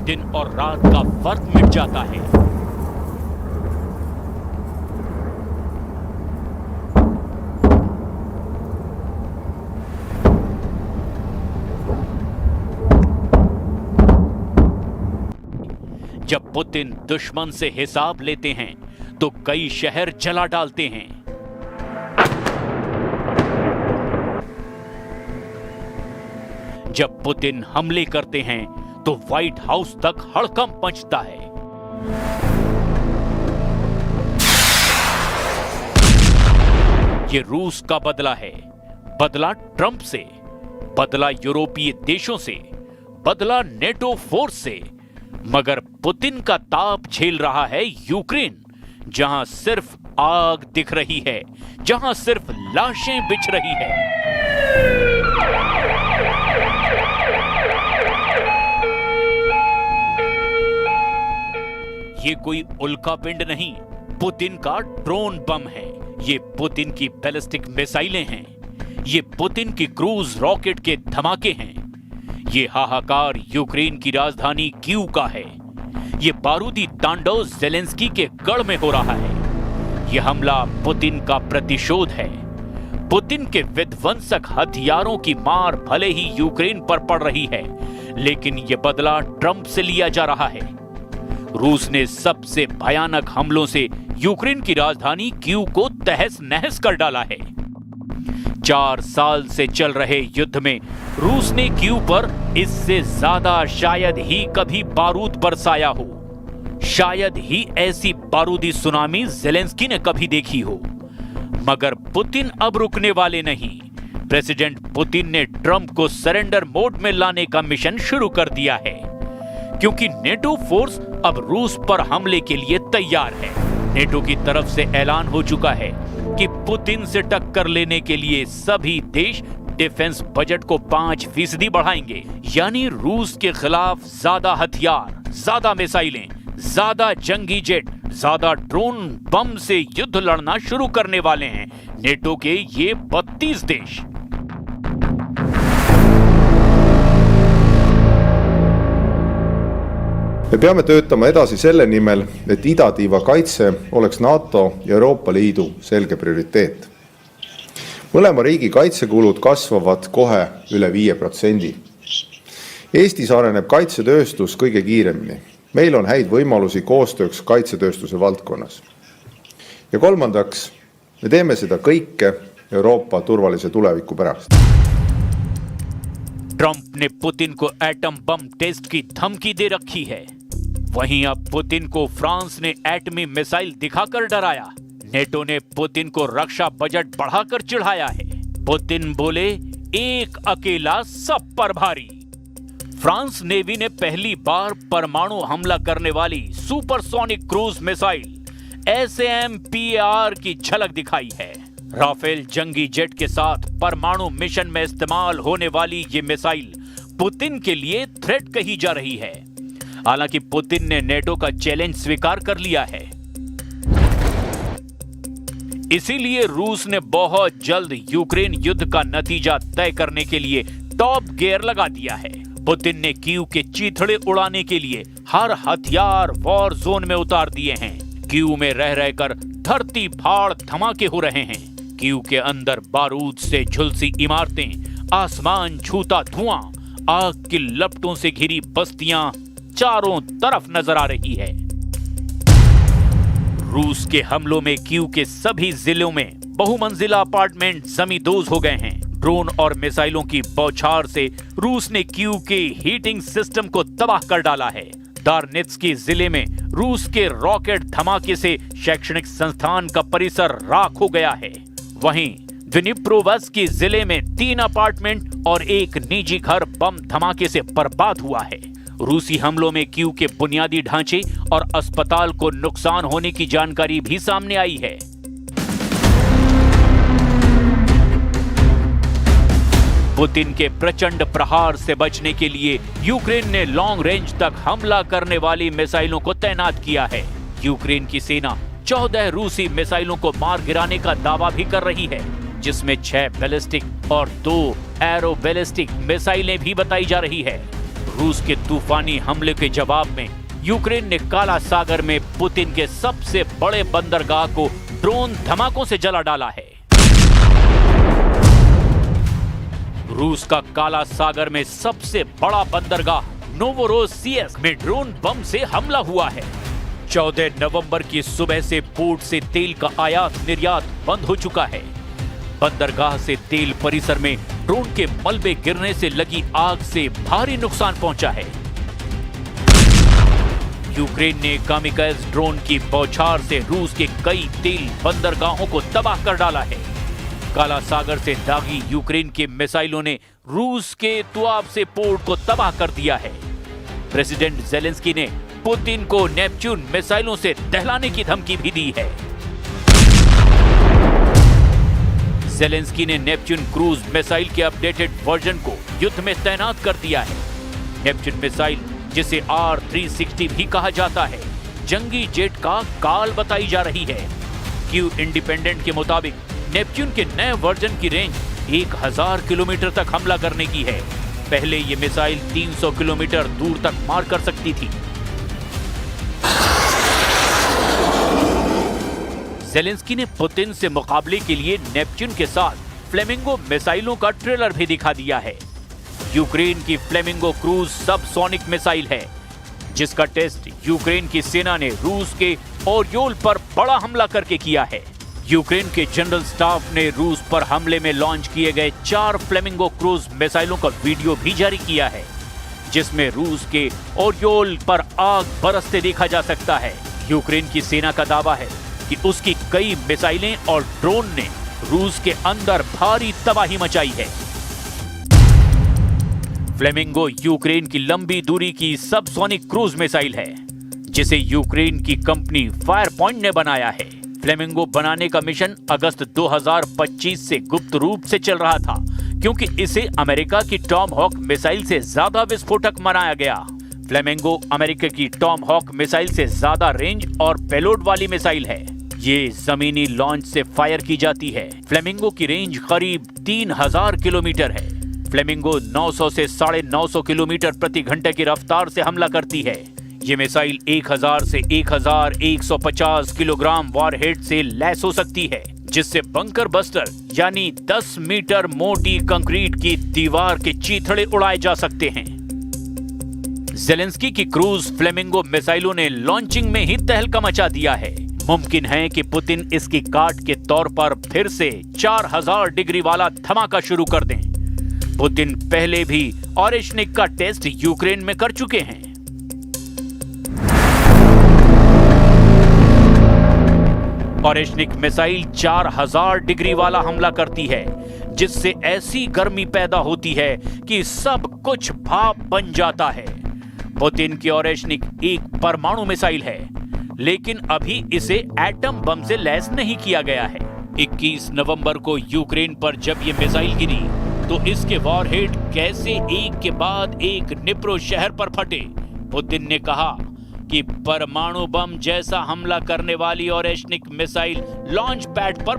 दिन और रात का फर्क मिट जाता है। जब पुतिन दुश्मन से हिसाब लेते हैं तो कई शहर जला डालते हैं। जब पुतिन हमले करते हैं तो व्हाइट हाउस तक हड़कंप मचता है। ये रूस का बदला है, बदला ट्रंप से, बदला यूरोपीय देशों से, बदला नेटो फोर्स से। मगर पुतिन का ताप झेल रहा है यूक्रेन, जहां सिर्फ आग दिख रही है, जहां सिर्फ लाशें बिछ रही है। ये कोई उल्कापिंड नहीं, पुतिन का ड्रोन बम है। ये पुतिन की बैलिस्टिक मिसाइलें हैं। ये पुतिन की क्रूज रॉकेट के धमाके हैं। ये हाहाकार यूक्रेन की राजधानी कीव का है। ये बारूदी तांडव ज़ेलेंस्की के गढ़ में हो रहा है। ये हमला पुतिन का प्रतिशोध है। पुतिन के विध्वंसक हथियारों की मार भले ही यूक्रेन पर पड़ रही है, लेकिन यह बदला ट्रंप से लिया जा रहा है। रूस ने सबसे भयानक हमलों से यूक्रेन की राजधानी कीव को तहस नहस कर डाला है। 4 साल से चल रहे युद्ध में रूस ने कीव पर इससे ज्यादा शायद ही कभी बारूद बरसाया हो। शायद ही ऐसी बारूदी सुनामी ज़ेलेंस्की ने कभी देखी हो। मगर पुतिन अब रुकने वाले नहीं। प्रेसिडेंट पुतिन ने ट्रंप को सरेंडर मोड में लाने का मिशन शुरू कर दिया है, क्योंकि नेटो फोर्स अब रूस पर हमले के लिए तैयार है। नेटो की तरफ से ऐलान हो चुका है कि पुतिन से टक्कर लेने के लिए सभी देश डिफेंस बजट को 5% बढ़ाएंगे। यानी रूस के खिलाफ ज्यादा हथियार, ज्यादा मिसाइलें, ज्यादा जंगी जेट, ज्यादा ड्रोन बम से युद्ध लड़ना शुरू करने वाले हैं नेटो के ये 32 देश। Me peame töötama edasi selle nimel, et idatiiva kaitse oleks NATO ja Euroopa Liidu selge prioriteet. Mõlema riigi kaitsekulud kasvavad kohe üle 5%. Eestis areneb kaitsetööstus kõige kiiremini. Meil on häid võimalusi koostööks kaitsetööstuse valdkonnas. Ja kolmandaks, me teeme seda kõike Euroopa turvalise tuleviku pärast. Trump ने Putin को atom bomb test की धमकी दे रखी है। वहीं अब Putin को France ने एटमी मिसाइल दिखाकर डराया। नेटो ने पुतिन को रक्षा बजट बढ़ाकर चिढ़ाया है। पुतिन बोले, एक अकेला सब पर भारी। फ्रांस नेवी ने पहली बार परमाणु हमला करने वाली सुपरसोनिक क्रूज मिसाइल SAMPAR की झलक दिखाई है। राफेल जंगी जेट के साथ परमाणु मिशन में इस्तेमाल होने वाली ये मिसाइल पुतिन के लिए थ्रेट कही जा रही है। हालांकि पुतिन ने नेटो का चैलेंज स्वीकार कर लिया है। इसीलिए रूस ने बहुत जल्द यूक्रेन युद्ध का नतीजा तय करने के लिए टॉप गियर लगा दिया है। पुतिन ने कीव के चीथड़े उड़ाने के लिए हर हथियार वॉर जोन में उतार दिए हैं। कीव में रह रहकर धरती फाड़ धमाके हो रहे हैं। कीव के अंदर बारूद से झुलसी इमारतें, आसमान छूता धुआं, आग की लपटों से घिरी बस्तियां चारों तरफ नजर आ रही है। रूस के हमलों में कीव के सभी जिलों में बहुमंजिला अपार्टमेंट जमींदोज हो गए हैं। ड्रोन और मिसाइलों की बौछार से रूस ने कीव के हीटिंग सिस्टम को तबाह कर डाला है। दार्नित्स्की जिले में रूस के रॉकेट धमाके से शैक्षणिक संस्थान का परिसर राख हो गया है। वहीं द्निप्रोवस्की जिले में 3 अपार्टमेंट और एक निजी घर बम धमाके से बर्बाद हुआ है। रूसी हमलों में कीव के बुनियादी ढांचे और अस्पताल को नुकसान होने की जानकारी भी सामने आई है। पुतिन के प्रचंड प्रहार से बचने के लिए यूक्रेन ने लॉन्ग रेंज तक हमला करने वाली मिसाइलों को तैनात किया है। यूक्रेन की सेना 14 रूसी मिसाइलों को मार गिराने का दावा भी कर रही है, जिसमें 6 बैलिस्टिक और 2 एरो बैलिस्टिक मिसाइलें भी बताई जा रही है। रूस के तूफानी हमले के जवाब में यूक्रेन ने काला सागर में पुतिन के सबसे बड़े बंदरगाह को ड्रोन धमाकों से जला डाला है। रूस का काला सागर में सबसे बड़ा बंदरगाह नोवोरोसिस्क में ड्रोन बम से हमला हुआ है। 14 नवंबर की सुबह से पोर्ट से तेल का आयात निर्यात बंद हो चुका है। बंदरगाह से तेल परिसर में ड्रोन के मलबे गिरने से लगी आग से भारी नुकसान पहुंचा है। यूक्रेन ने कामिकाज़ ड्रोन की बौछार से रूस के कई तेल बंदरगाहों को तबाह कर डाला है। काला सागर से दागी यूक्रेन के मिसाइलों ने रूस के तुआब से पोर्ट को तबाह कर दिया है। प्रेसिडेंट जेलेंस्की ने पुतिन को नेपच्यून मिसाइलों से दहलाने की धमकी भी दी है। जेलेंस्की ने नेपच्यून क्रूज मिसाइल के अपडेटेड वर्जन को युद्ध में तैनात कर दिया है। नेपच्यून मिसाइल, जिसे R-360 भी कहा जाता है, जंगी जेट का काल बताई जा रही है। क्यू इंडिपेंडेंट के मुताबिक नेपच्यून के नए वर्जन की रेंज 1000 किलोमीटर तक हमला करने की है। पहले ये मिसाइल 300 किलोमीटर दूर तक मार कर सकती थी। जेलेंस्की ने पुतिन से मुकाबले के लिए नेपच्यून के साथ फ्लेमिंगो मिसाइलों का ट्रेलर भी दिखा दिया है। यूक्रेन की फ्लेमिंगो क्रूज सबसोनिक मिसाइल है, जिसका टेस्ट यूक्रेन की सेना ने रूस के ओरियोल पर बड़ा हमला करके किया है। यूक्रेन के जनरल स्टाफ ने रूस पर हमले में लॉन्च किए गए 4 फ्लेमिंगो क्रूज मिसाइलों का वीडियो भी जारी किया है, जिसमें रूस के ओरियोल पर आग बरसते देखा जा सकता है। यूक्रेन की सेना का दावा है कि उसकी कई मिसाइलें और ड्रोन ने रूस के अंदर भारी तबाही मचाई है। फ्लेमिंगो यूक्रेन की लंबी दूरी की सबसोनिक क्रूज मिसाइल है, जिसे यूक्रेन की कंपनी फायरपॉइंट ने बनाया है। फ्लेमिंगो बनाने का मिशन अगस्त 2025 से गुप्त रूप से चल रहा था, क्योंकि इसे अमेरिका की टॉम हॉक मिसाइल से ज्यादा विस्फोटक बनाया गया। फ्लेमिंगो अमेरिका की टॉम हॉक मिसाइल से ज्यादा रेंज और पेलोड वाली मिसाइल है। ये जमीनी लॉन्च से फायर की जाती है। फ्लेमिंगो की रेंज करीब 3000 किलोमीटर है। फ्लेमिंगो 900 से 950 किलोमीटर प्रति घंटे की रफ्तार से हमला करती है। ये मिसाइल 1000 से 1150 किलोग्राम वॉरहेड से लैस हो सकती है, जिससे बंकर बस्टर यानी 10 मीटर मोटी कंक्रीट की दीवार के चीथड़े उड़ाए जा सकते हैं। जेलेंस्की की क्रूज फ्लेमिंगो मिसाइलों ने लॉन्चिंग में ही तहलका मचा दिया है। मुमकिन है कि पुतिन इसकी काट के तौर पर फिर से 4000 डिग्री वाला धमाका शुरू कर दें। पुतिन पहले भी ऑरेशनिक का टेस्ट यूक्रेन में कर चुके हैं। ऑरेशनिक मिसाइल 4000 डिग्री वाला हमला करती है, जिससे ऐसी गर्मी पैदा होती है कि सब कुछ भाप बन जाता है। पुतिन की ऑरेशनिक एक परमाणु मिसाइल है, लेकिन अभी इसे एटम बम से लैस नहीं किया गया है। 21 नवंबर को यूक्रेन पर जब ये मिसाइल गिरी, तो इसके वॉरहेड कैसे एक के बाद एक निप्रो शहर पर फटे। पुतिन ने कहा कि परमाणु बम जैसा हमला करने वाली ऑरेशनिक मिसाइल लॉन्च पैड पर